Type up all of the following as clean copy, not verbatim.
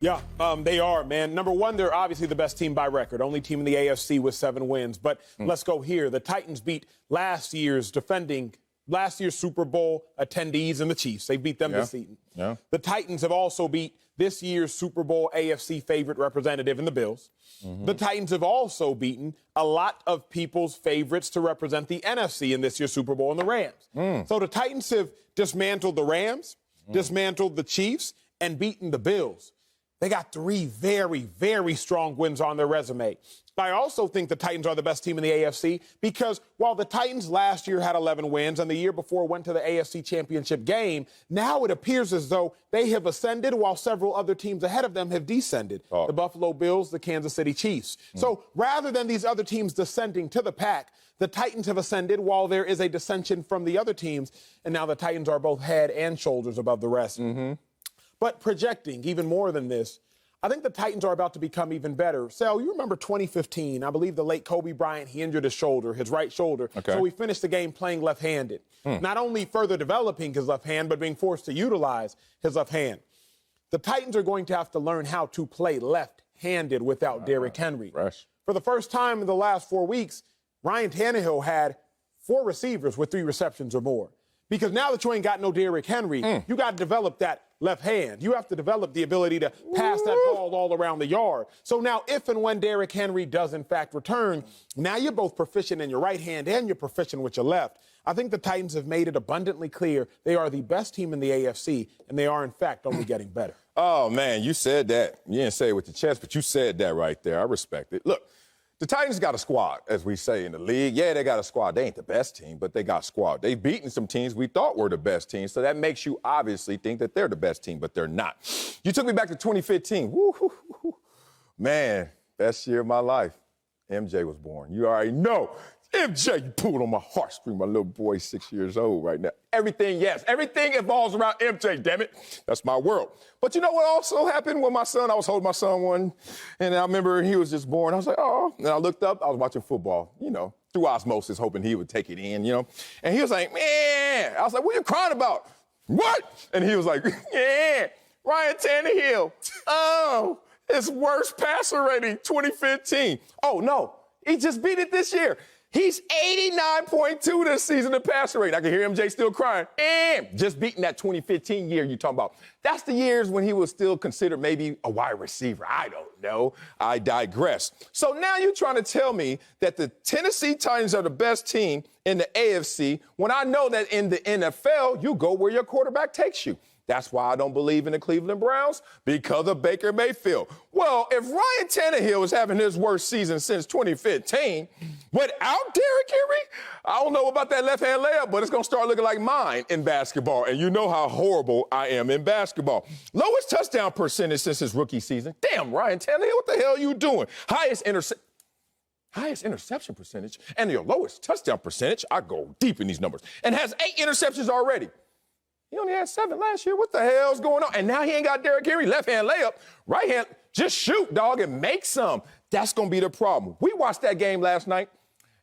Yeah, they are, man. Number one, they're obviously the best team by record, only team in the AFC with 7 wins. But let's go here. The Titans beat last year's Super Bowl attendees and the Chiefs. They beat them this season. Yeah. The Titans have also beat this year's Super Bowl AFC favorite representative in the Bills. The Titans have also beaten a lot of people's favorites to represent the NFC in this year's Super Bowl in the Rams. So the Titans have dismantled the Rams, dismantled the Chiefs, and beaten the Bills. They got 3 very, very strong wins on their resume. I also think the Titans are the best team in the AFC because while the Titans last year had 11 wins and the year before went to the AFC Championship game, now it appears as though they have ascended while several other teams ahead of them have descended. The Buffalo Bills, the Kansas City Chiefs. So rather than these other teams descending to the pack, the Titans have ascended while there is a dissension from the other teams, and now the Titans are both head and shoulders above the rest. But projecting even more than this, I think the Titans are about to become even better. Sal, you remember 2015, I believe the late Kobe Bryant, he injured his shoulder, his right shoulder. So he finished the game playing left-handed. Not only further developing his left hand, but being forced to utilize his left hand. The Titans are going to have to learn how to play left-handed without Derrick Henry. For the first time in the last 4 weeks, Ryan Tannehill had 4 receivers with 3 receptions or more. Because now that you ain't got no Derrick Henry, you got to develop that left hand. You have to develop the ability to pass that ball all around the yard. So now if and when Derrick Henry does, in fact, return, now you're both proficient in your right hand and you're proficient with your left. I think the Titans have made it abundantly clear they are the best team in the AFC, and they are, in fact, only getting better. Oh, man, you said that. You didn't say it with your chest, but you said that right there. I respect it. Look, the Titans got a squad, as we say in the league. Yeah, they got a squad. They ain't the best team, but they got a squad. They've beaten some teams we thought were the best teams, so that makes you obviously think that they're the best team, but they're not. You took me back to 2015. Woo-hoo-hoo. Man, best year of my life. MJ was born. You already know. MJ, you pulled on my heartstring. My little boy's 6 years old right now. Everything evolves around MJ, damn it. That's my world. But you know what also happened when I was holding my son one, and I remember he was just born. I was like, oh. And I looked up, I was watching football, through osmosis, hoping he would take it in, And he was like, man. I was like, what are you crying about? What? And he was like, yeah, Ryan Tannehill. Oh, his worst passer rating, 2015. Oh, no, he just beat it this year. He's 89.2 this season in passer rate. I can hear MJ still crying. And just beating that 2015 year you're talking about. That's the years when he was still considered maybe a wide receiver. I don't know. I digress. So now you're trying to tell me that the Tennessee Titans are the best team in the AFC when I know that in the NFL, you go where your quarterback takes you. That's why I don't believe in the Cleveland Browns, because of Baker Mayfield. Well, if Ryan Tannehill is having his worst season since 2015 without Derrick Henry, I don't know about that left-hand layup, but it's going to start looking like mine in basketball. And you know how horrible I am in basketball. Lowest touchdown percentage since his rookie season. Damn, Ryan Tannehill, what the hell are you doing? Highest interception percentage and your lowest touchdown percentage. I go deep in these numbers. And has 8 interceptions already. He only had 7 last year. What the hell's going on? And now he ain't got Derrick Henry. Left-hand layup, right hand, just shoot, dog, and make some. That's going to be the problem. We watched that game last night,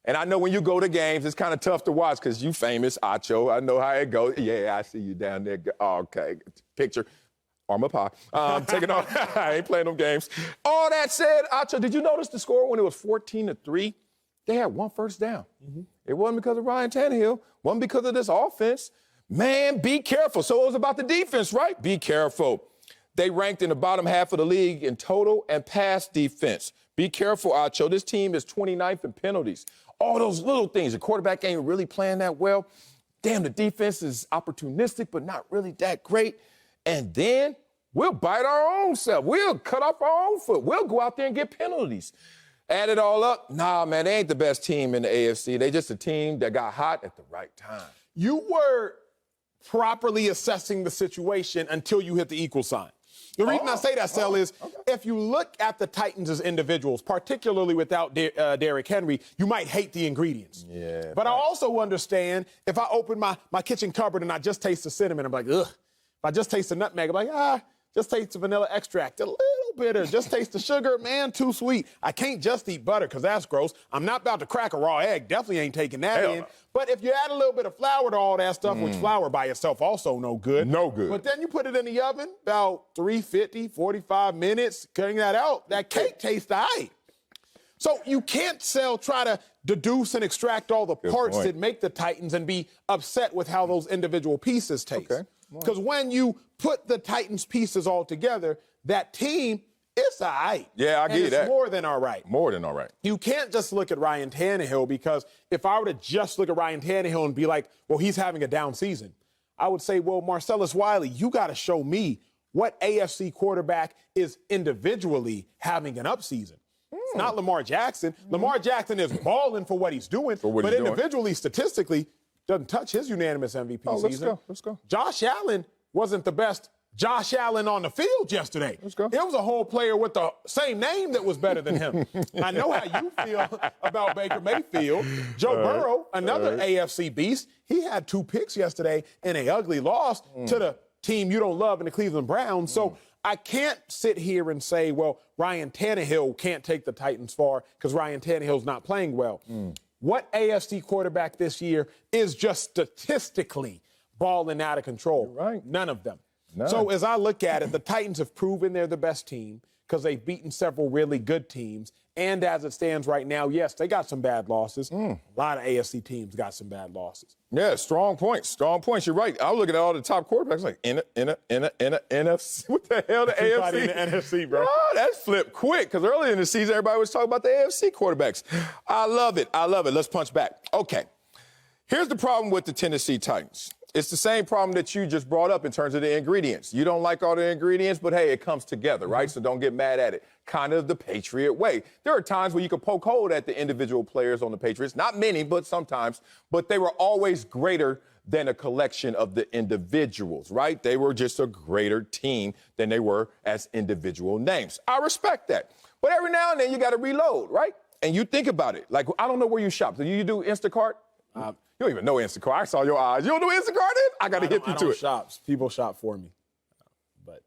and I know when you go to games, it's kind of tough to watch because you famous, Acho. I know how it goes. Yeah, I see you down there. Oh, okay, picture. Armor pie. Taking off. I ain't playing them games. All that said, Acho, did you notice the score when it was 14-3? They had 1 first down. It wasn't because of Ryan Tannehill. Wasn't because of this offense. Man, be careful. So it was about the defense, right? Be careful. They ranked in the bottom half of the league in total and pass defense. Be careful, Acho. This team is 29th in penalties. All those little things. The quarterback ain't really playing that well. Damn, the defense is opportunistic, but not really that great. And then we'll bite our own self. We'll cut off our own foot. We'll go out there and get penalties. Add it all up. Nah, man, they ain't the best team in the AFC. They just a team that got hot at the right time. You were properly assessing the situation until you hit the equal sign. The reason I say that, Sel, is if you look at the Titans as individuals, particularly without Derrick Henry, you might hate the ingredients. Yeah. But I also understand if I open my kitchen cupboard and I just taste the cinnamon, I'm like, ugh. If I just taste the nutmeg, I'm like, Just taste the vanilla extract, a little bitter. Just taste the sugar, man, too sweet. I can't just eat butter because that's gross. I'm not about to crack a raw egg. Definitely ain't taking that in. No. But if you add a little bit of flour to all that stuff, which flour by itself also no good. No good. But then you put it in the oven, about 350, 45 minutes, cutting that out, that cake tastes all right. So you can't try to deduce and extract all the parts that make the Titans and be upset with how those individual pieces taste. Because when you put the Titans pieces all together, that team, it's all right. Yeah, I get that. It's more than all right. More than all right. You can't just look at Ryan Tannehill, because if I were to just look at Ryan Tannehill and be like, well, he's having a down season, I would say, well, Marcellus Wiley, you got to show me what AFC quarterback is individually having an up season. It's not Lamar Jackson. Lamar Jackson is balling for what he's doing, but individually, statistically, doesn't touch his unanimous MVP season. Let's go. Josh Allen wasn't the best Josh Allen on the field yesterday. Let's go. It was a whole player with the same name that was better than him. I know how you feel about Baker Mayfield. Joe Burrow, another AFC beast, he had 2 picks yesterday in an ugly loss to the team you don't love in the Cleveland Browns. So I can't sit here and say, well, Ryan Tannehill can't take the Titans far because Ryan Tannehill's not playing well. What AFC quarterback this year is just statistically balling out of control? Right. None of them. So as I look at it, the Titans have proven they're the best team because they've beaten several really good teams. And as it stands right now, yes, they got some bad losses. A lot of AFC teams got some bad losses. Yeah, strong points. Strong points. You're right. I was looking at all the top quarterbacks like, in a NFC. What the hell, the AFC? In the NFC, bro. Oh, that's flipped quick, because earlier in the season, everybody was talking about the AFC quarterbacks. I love it. Let's punch back. Okay. Here's the problem with the Tennessee Titans. It's the same problem that you just brought up in terms of the ingredients. You don't like all the ingredients, but hey, it comes together, right? So don't get mad at it. Kind of the Patriot way. There are times where you can poke holes at the individual players on the Patriots. Not many, but sometimes. But they were always greater than a collection of the individuals, right? They were just a greater team than they were as individual names. I respect that. But every now and then you got to reload, right? And you think about it. Like, I don't know where you shop. Do you do Instacart? You don't even know Instacart. I saw your eyes. You don't know what Instacart is? I got to hit you to it. People shop for me. But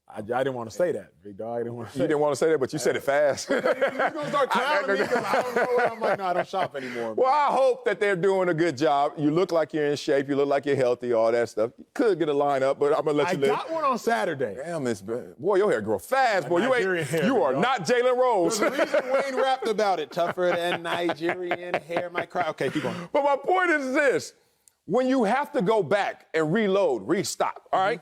I didn't want to say that, big dog. You didn't want to say that, but you said it fast. You're going to start clowning me because I don't know what I'm like. No, I don't shop anymore. Well, I hope that they're doing a good job. You look like you're in shape. You look like you're healthy, all that stuff. You could get a lineup, but I'm going to let you live. I got one on Saturday. Damn, this boy, your hair grow fast, boy. You are not Jalen Rose. There's a reason Wayne rapped about it. Tougher than Nigerian hair might cry. Okay, keep going. But my point is this. When you have to go back and reload, restock, all right?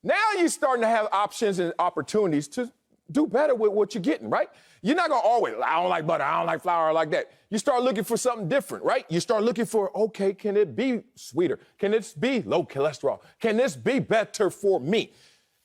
Now you're starting to have options and opportunities to do better with what you're getting, right? You're not going to always, I don't like butter, I don't like flour like that. You start looking for something different, right? You start looking for, okay, can it be sweeter? Can this be low cholesterol? Can this be better for me?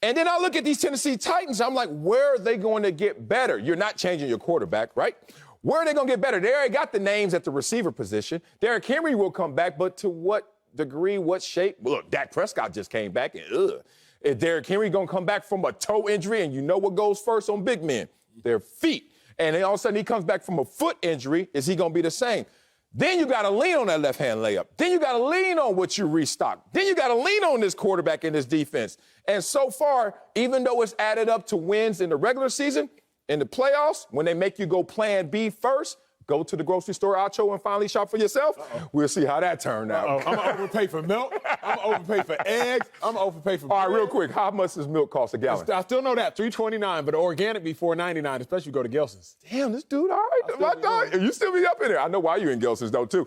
And then I look at these Tennessee Titans, I'm like, where are they going to get better? You're not changing your quarterback, right? Where are they going to get better? They already got the names at the receiver position. Derrick Henry will come back, but to what degree, what shape? Well, look, Dak Prescott just came back, and Is Derrick Henry going to come back from a toe injury? And you know what goes first on big men? Their feet. And then all of a sudden he comes back from a foot injury. Is he going to be the same? Then you got to lean on that left-hand layup. Then you got to lean on what you restock. Then you got to lean on this quarterback and this defense. And so far, even though it's added up to wins in the regular season, in the playoffs, when they make you go plan B first, go to the grocery store, Acho, and finally shop for yourself. We'll see how that turned out. I'm going to overpay for milk. I'm going to overpay for eggs. I'm going to overpay for bread. All right, real quick, how much does milk cost a gallon? I still know that, $3.29, but organic be $4.99, especially if you go to Gelson's. Damn, this dude, all right. My dog, you still be up in there. I know why you in Gelson's, though, too.